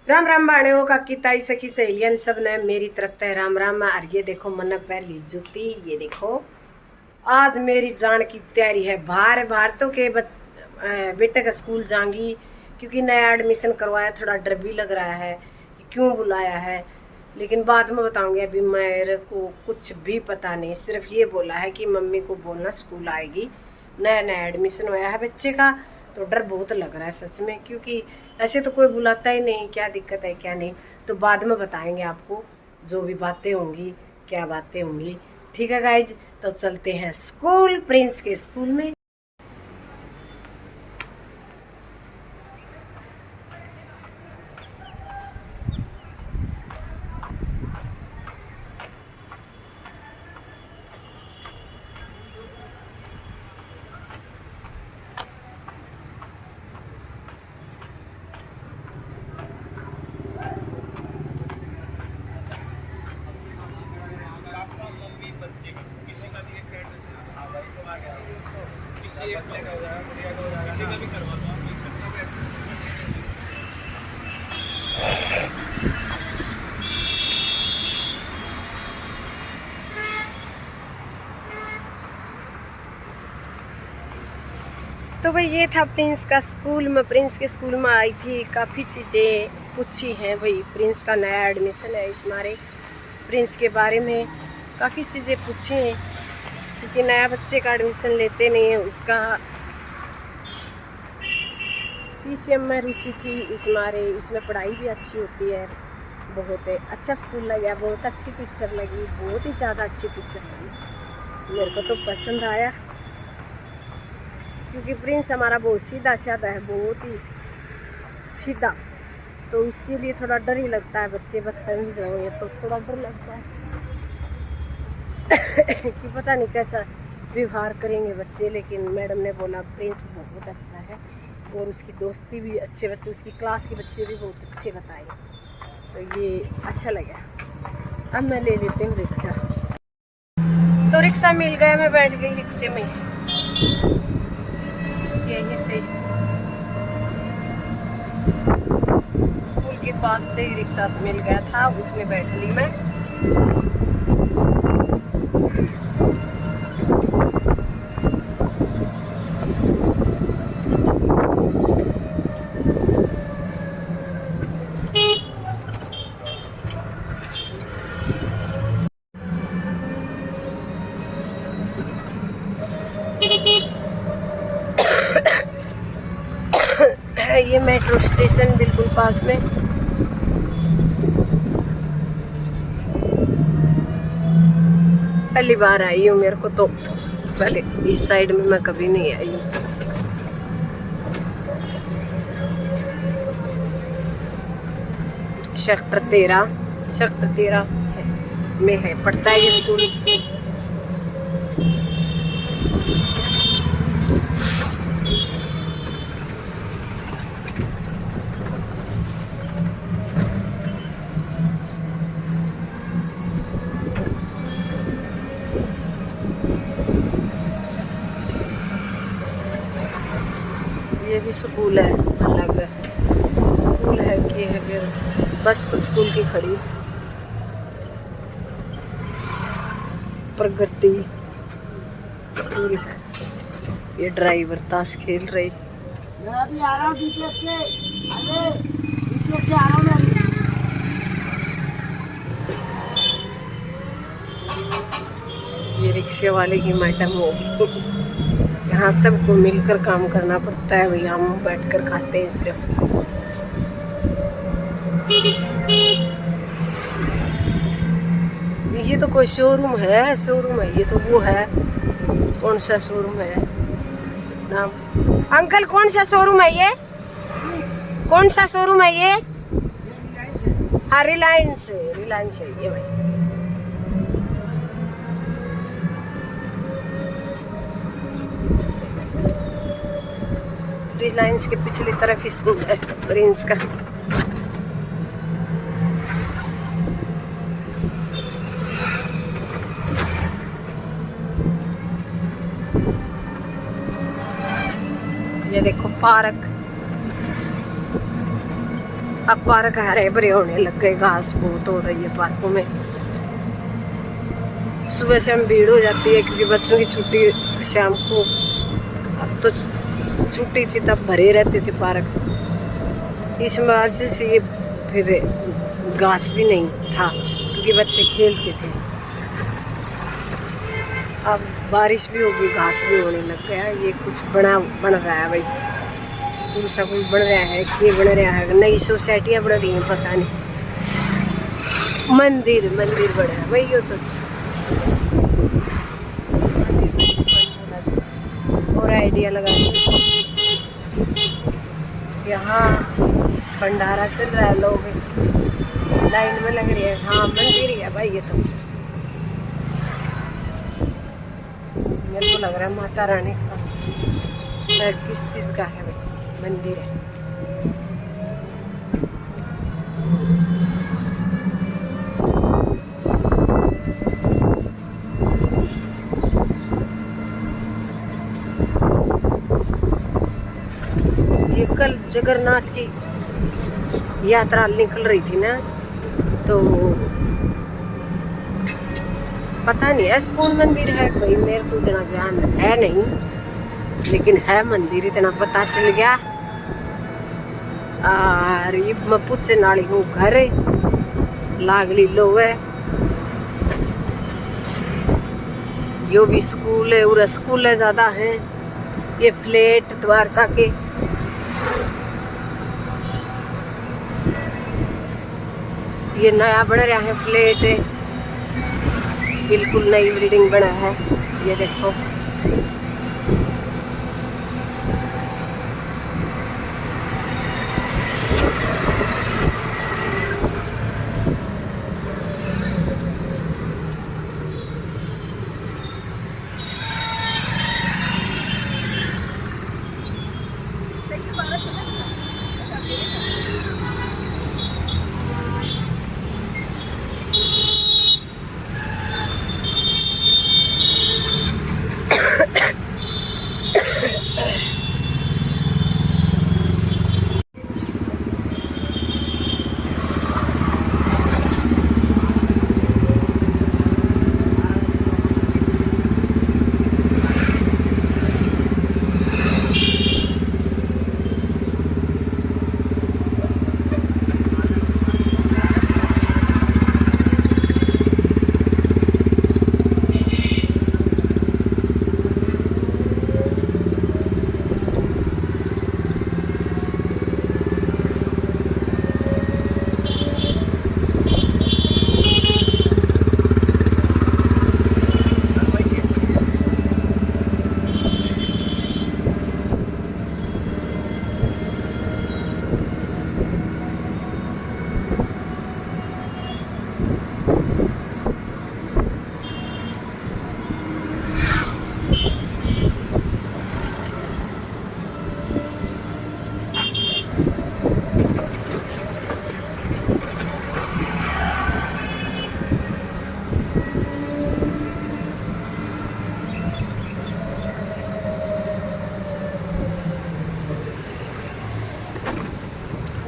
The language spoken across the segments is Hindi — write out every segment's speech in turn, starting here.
राम राम बाणियों का की ताई सखी सहेलियन सब ने मेरी तरफ ते राम राम। और ये देखो मन पहली जूती, ये देखो आज मेरी जान की तैयारी है। बाहर बाहर तो के बेटे का स्कूल जाऊंगी क्योंकि नया एडमिशन करवाया, थोड़ा डर भी लग रहा है कि क्यों बुलाया है, लेकिन बाद में बताऊंगी। अभी मेरे को कुछ भी पता नहीं, सिर्फ ये बोला है कि मम्मी को बोलना स्कूल आएगी, नया नया एडमिशन हुआ है बच्चे का, तो डर बहुत लग रहा है सच में, क्योंकि ऐसे तो कोई बुलाता ही नहीं, क्या दिक्कत है क्या नहीं। तो बाद में बताएंगे आपको जो भी बातें होंगी, क्या बातें होंगी। ठीक है गाइज, तो चलते हैं स्कूल, प्रिंस के स्कूल में। किसी का भी एक एड्रेस है। हाँ भाई तो आ गया किसी एक का हो जाएगा, बढ़िया का हो जाएगा, किसी का भी करवा दो आप, देख सकते हो। तो भाई ये था प्रिंस का स्कूल। मैं प्रिंस के स्कूल में आई थी, काफ़ी चीज़ें पूछी हैं भाई। प्रिंस का नया एडमिशन है, इस मारे प्रिंस के बारे में काफ़ी चीज़ें पूछी हैं, क्योंकि नया बच्चे का एडमिशन लेते नहीं है। उसका पीसीएम में रुचि थी, इस मारे इसमें पढ़ाई भी अच्छी होती है। बहुत अच्छा स्कूल लगा, बहुत अच्छी पिक्चर लगी, बहुत ही ज़्यादा अच्छी पिक्चर लगी, मेरे को तो पसंद आया। क्योंकि प्रिंस हमारा बहुत सीधा साधा है, बहुत ही सीधा, तो उसके लिए थोड़ा डर ही लगता है। बच्चे बदतमीज होंगे तो थोड़ा डर लगता है कि पता नहीं कैसा व्यवहार करेंगे बच्चे। लेकिन मैडम ने बोला प्रिंस बहुत अच्छा है, और उसकी दोस्ती भी अच्छे बच्चे, उसकी क्लास के बच्चे भी बहुत अच्छे बताए, तो ये अच्छा लगा। अब मैं ले लेती हूँ रिक्शा। तो रिक्शा मिल गया, मैं बैठ गई रिक्शे में, यही से स्कूल के पास से ही रिक्शा मिल गया था, उसमें बैठ ली मैं। है ये मेट्रो स्टेशन बिल्कुल पास में। पहली बार आई हूँ, मेरे को तो पहले इस साइड में मैं कभी नहीं आई हूँ। सेक्टर 13 में है, पढ़ता है ये स्कूल। ये भी स्कूल है, अलग स्कूल है कि है फिर बस तो स्कूल की खड़ी। प्रगति स्कूल है। ये ड्राइवर ताश खेल रही। मैं अभी आ रहा हूँ डीपीएस से, अरे डीपीएस से आ रहा हूँ मैं। ये रिक्शे वाले की मैडम होगी। यहाँ सबको मिलकर काम करना पड़ता है भैया, हम बैठकर खाते हैं सिर्फ। ये तो कोई शोरूम है, शोरूम है ये तो। वो है, कौन सा शोरूम है नाम? अंकल कौन सा शोरूम है ये? कौन सा शोरूम है ये? हाँ रिलायंस है, रिलायंस है ये भाई। रिलायंस के पिछली तरफ स्कूल है प्रिंस का। ये देखो पार्क, अब पार्क हरे भरे होने लग गए, घास बहुत हो रही है पार्कों में। सुबह से हम भीड़ हो जाती है क्योंकि बच्चों की छुट्टी शाम को, अब तो छुट्टी थी तब भरे रहते थे पार्क। इस मार्च से ये फिर घास भी नहीं था क्योंकि बच्चे खेलते थे। अब बारिश भी होगी, घास भी होने लग गया। ये कुछ बन रहा है भाई, स्कूल सा कुछ बन रहा है, ये बन रहा है, नई सोसाइटियाँ बन रही हैं, पता नहीं। मंदिर बन रहा है भाई, ये तो और आइडिया लगा यहाँ भंडारा चल रहा है, लोग लाइन में लग रही है। हाँ मंदिर ही है भाई, ये तो मेरे को लग रहा है माता रानी का, पर किस चीज़ का है भाई, मंदिर है। ये कल जगन्नाथ की यात्रा निकल रही थी ना, तो पता नहीं ऐसा कौन मंदिर है भाई, मेरे को इतना ज्ञान है नहीं, लेकिन है मंदिर इतना पता चल गया। और ये मैं पूछे नाली हूँ घर लागली लो है, यो भी स्कूल है, और स्कूल है ज्यादा है। ये फ्लैट द्वारका के, ये नया बन रहा है फ्लैट है, बिल्कुल नई बिल्डिंग बना है, ये देखो।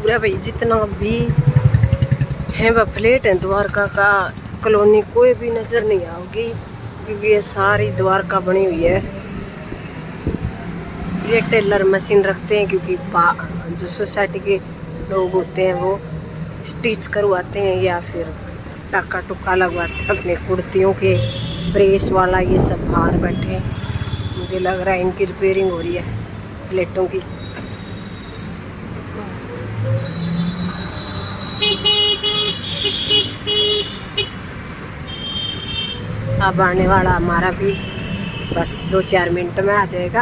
पूरा भाई जितना भी है वह फ्लैट है द्वारका का, कॉलोनी कोई भी नजर नहीं आओगी क्योंकि ये सारी द्वारका बनी हुई है। ये टेलर मशीन रखते हैं क्योंकि जो सोसाइटी के लोग होते हैं वो स्टिच करवाते हैं या फिर टाका टुका लगवाते हैं अपने कुर्तियों के, प्रेस वाला ये सब बाहर बैठे। मुझे लग रहा है इनकी रिपेयरिंग हो रही है प्लेटों की। अब आने वाला हमारा भी बस 2-4 मिनट में आ जाएगा।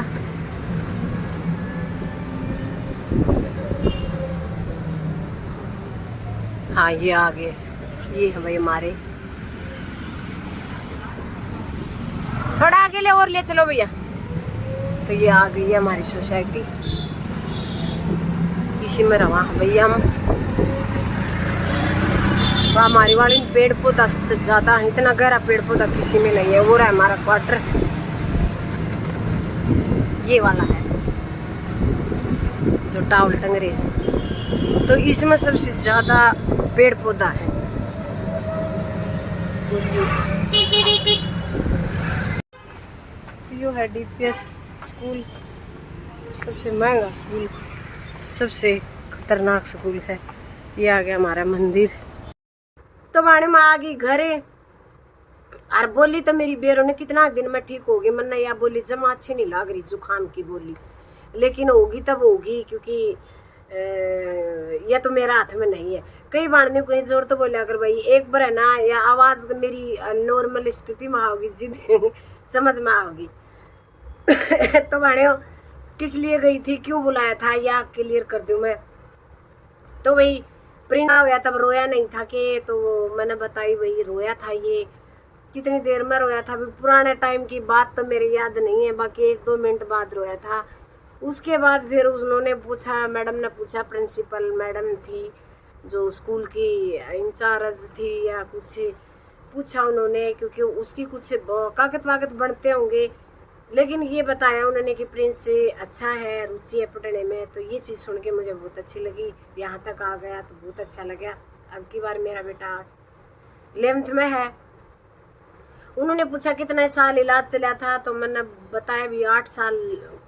हाँ ये आ गए, ये है भाई हमारे। थोड़ा आगे ले और ले चलो भैया। तो ये आ गई है हमारी सोसाइटी, इसी में रवा भैया हम। हमारी वाली पेड़ पौधा सबसे ज्यादा है, इतना गहरा पेड़ पौधा किसी में नहीं है। वो रहा हमारा क्वार्टर, ये वाला है जो टावल टंग रहे हैं। तो इसमें सबसे ज़्यादा पेड़ पौधा है। यो है DPS स्कूल, सबसे महंगा स्कूल, सबसे खतरनाक स्कूल है। ये आ गया हमारा मंदिर। तो बाणे में आ गई घरे और बोली तो मेरी बेरो ने कितना दिन में ठीक होगी। मन्ना या बोली जमा अच्छी नहीं लग रही जुकाम की बोली, लेकिन होगी तब होगी, क्योंकि यह तो मेरा हाथ में नहीं है। कई बार ने कहीं जोर तो बोला अगर भाई एक बार है ना, या आवाज मेरी नॉर्मल स्थिति में आओगी, जिद समझ में आओगी। तो बाणे किस लिए गई थी, क्यों बुलाया था, या क्लियर कर दूं मैं। तो भाई प्रियंका हुआ तब रोया नहीं था कि, तो मैंने बताई भाई रोया था। ये कितनी देर में रोया था, पुराने टाइम की बात तो मेरी याद नहीं है, बाकी 1-2 मिनट बाद रोया था। उसके बाद फिर उन्होंने पूछा, मैडम ने पूछा, प्रिंसिपल मैडम थी जो स्कूल की इंचार्ज थी या कुछ पूछा उन्होंने, क्योंकि उसकी कुछ कागज वागज बनते होंगे, लेकिन ये बताया उन्होंने कि प्रिंस से अच्छा है, रुचि है पढ़ने में। तो ये चीज़ सुन के मुझे बहुत अच्छी लगी, यहाँ तक आ गया तो बहुत अच्छा लगा। अब की बार मेरा बेटा 11th में है। उन्होंने पूछा कितने साल इलाज चला था, तो मैंने बताया भी 8 साल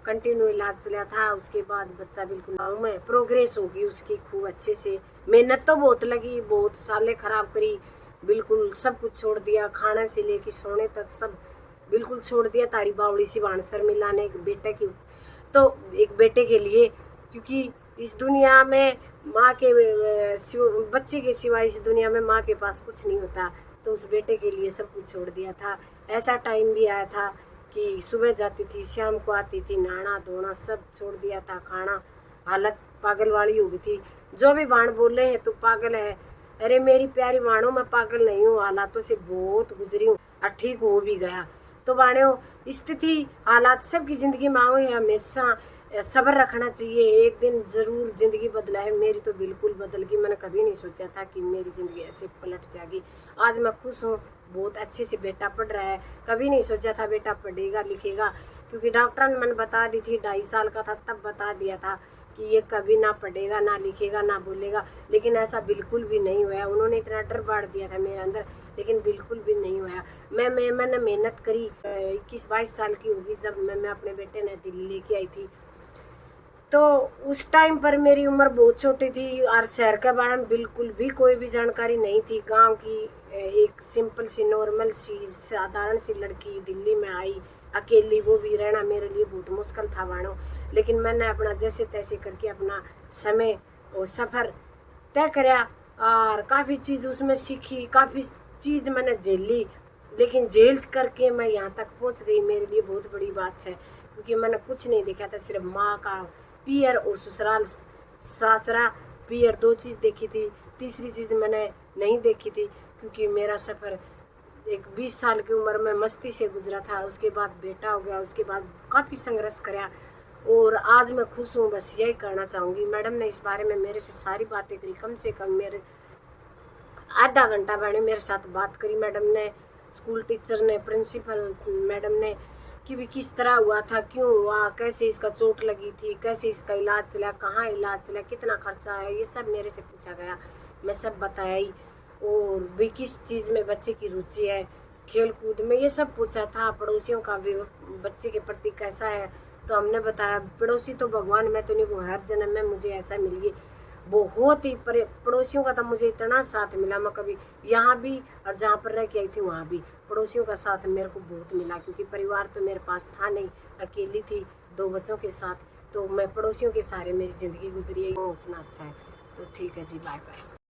कंटिन्यू इलाज चला था। उसके बाद बच्चा बिल्कुल गाँव में प्रोग्रेस होगी उसकी खूब अच्छे से। मेहनत तो बहुत लगी, बहुत सालें खराब करी, बिल्कुल सब कुछ छोड़ दिया, खाने से लेके सोने तक सब बिल्कुल छोड़ दिया। तारी बावड़ी सी वाणसर मिलाने एक बेटे की, तो एक बेटे के लिए, क्योंकि इस दुनिया में माँ के बच्चे के सिवाय इस दुनिया में माँ के पास कुछ नहीं होता। तो उस बेटे के लिए सब कुछ छोड़ दिया था। ऐसा टाइम भी आया था कि सुबह जाती थी, शाम को आती थी, नहाना धोना सब छोड़ दिया था, खाना, हालत पागल वाली हो गई थी। जो भी बाण बोल रहे हैं तो पागल है, अरे मेरी प्यारी बाणों, मैं पागल नहीं हूँ, हालातों से बहुत गुजरी हूँ और ठीक हो भी गया। तो बाणों स्थिति हालात सबकी जिंदगी में आओ, हमेशा सब्र रखना चाहिए, एक दिन जरूर जिंदगी बदला है। मेरी तो बिल्कुल बदल गई, मैंने कभी नहीं सोचा था कि मेरी जिंदगी ऐसे पलट जाएगी। आज मैं खुश हूँ, बहुत अच्छे से बेटा पढ़ रहा है। कभी नहीं सोचा था बेटा पढ़ेगा लिखेगा, क्योंकि डॉक्टर ने मैंने बता दी थी, 2.5 साल का था तब बता दिया था कि ये कभी ना पढ़ेगा, ना लिखेगा, ना बोलेगा, लेकिन ऐसा बिल्कुल भी नहीं हुआ। उन्होंने इतना डर बांट दिया था मेरे अंदर, लेकिन बिल्कुल भी नहीं हुआ। मैंने मेहनत करी। 21-22 साल की होगी जब मैं अपने बेटे ने दिल्ली लेके आई थी। तो उस टाइम पर मेरी उम्र बहुत छोटी थी और शहर के बारे में बिल्कुल भी कोई भी जानकारी नहीं थी। गांव की एक सिंपल सी नॉर्मल सी साधारण सी लड़की दिल्ली में आई अकेली, वो भी रहना मेरे लिए बहुत मुश्किल था वाणो। लेकिन मैंने अपना जैसे तैसे करके अपना समय और सफ़र तय कराया और काफ़ी चीज़ उसमें सीखी, काफ़ी चीज़ मैंने झेल ली, लेकिन झेल करके मैं यहाँ तक पहुँच गई। मेरे लिए बहुत बड़ी बात है, क्योंकि मैंने कुछ नहीं देखा था, सिर्फ माँ का पियर और ससुराल सासरा पियर 2 चीज़ देखी थी। तीसरी चीज़ मैंने नहीं देखी थी, क्योंकि मेरा सफ़र एक 20 साल की उम्र में मस्ती से गुजरा था। उसके बाद बेटा हो गया, उसके बाद काफ़ी संघर्ष कराया और आज मैं खुश हूँ। बस यही कहना चाहूँगी। मैडम ने इस बारे में मेरे से सारी बातें करी, कम से कम मेरे आधा घंटा मैंने मेरे साथ बात करी मैडम ने, स्कूल टीचर ने, प्रिंसिपल मैडम ने, कि भी किस तरह हुआ था, क्यों हुआ, कैसे इसका चोट लगी थी, कैसे इसका इलाज चला, कहाँ इलाज चला, कितना खर्चा है, ये सब मेरे से पूछा गया। मैं सब बताई। और भी किस चीज़ में बच्चे की रुचि है, खेल कूद में, ये सब पूछा था। पड़ोसियों का भी बच्चे के प्रति कैसा है, तो हमने बताया पड़ोसी तो भगवान, मैं तो नहीं, वो हर जन्म में मुझे ऐसा मिलिए। बहुत ही पड़ोसियों का तो मुझे इतना साथ मिला, मैं कभी यहाँ भी और जहाँ पर रह के आई थी वहाँ भी पड़ोसियों का साथ मेरे को बहुत मिला, क्योंकि परिवार तो मेरे पास था नहीं, अकेली थी 2 बच्चों के साथ। तो मैं पड़ोसियों के सारे मेरी ज़िंदगी गुजरी है, उतना अच्छा है। तो ठीक है जी, बाय बाय।